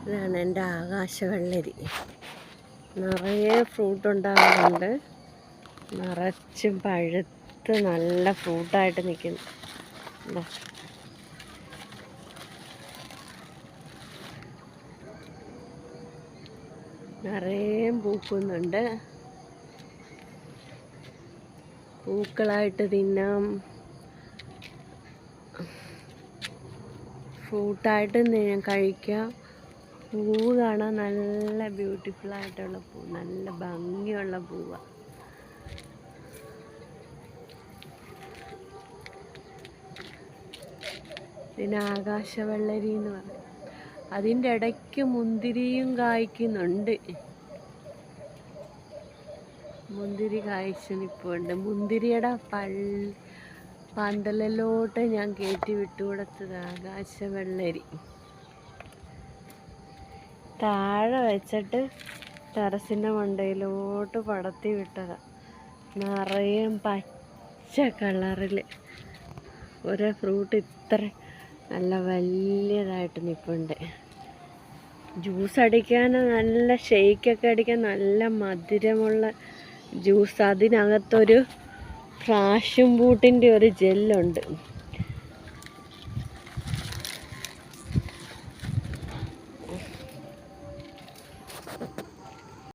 ഇതാണ് എൻ്റെ ആകാശവെള്ളരി. നിറയെ ഫ്രൂട്ട് ഉണ്ടാകുന്നുണ്ട്. നിറച്ചും പഴുത്ത് നല്ല ഫ്രൂട്ടായിട്ട് നിൽക്കുന്നു. നിറയെ പൂക്കുന്നുണ്ട്. പൂക്കളായിട്ട് തിന്നാം, ഫ്രൂട്ടായിട്ട് കഴിക്കാം. പൂവ് കാണാൻ നല്ല ബ്യൂട്ടിഫുള്ളായിട്ടുള്ള പൂ, നല്ല ഭംഗിയുള്ള പൂവാണ്. പിന്നെ ആകാശവെള്ളരി എന്ന് പറയും. അതിൻ്റെ ഇടയ്ക്ക് മുന്തിരിയും കായ്ക്കുന്നുണ്ട്. മുന്തിരി കായ്ച്ച് നിൽപ്പുണ്ട്. മുന്തിരിയുടെ പന്തലിലോട്ട് ഞാൻ കയറ്റി വിട്ടുകൊടുത്തത് ആകാശവെള്ളരി. താഴെ വെച്ചിട്ട് ടെറസിൻ്റെ മണ്ടയിലോട്ട് പടത്തി വിട്ടതാണ്. നിറയെ പച്ച കളറിൽ ഒരു ഫ്രൂട്ട് ഇത്ര നല്ല വലിയതായിട്ട് നിൽപ്പുണ്ട്. ജ്യൂസ് അടിക്കാൻ, നല്ല ഷെയ്ക്കൊക്കെ അടിക്കാൻ നല്ല മധുരമുള്ള ജ്യൂസ്. അതിനകത്തൊരു ഫ്രാഷൻ ബൂട്ടിൻ്റെ ഒരു ജെല്ലുണ്ട്.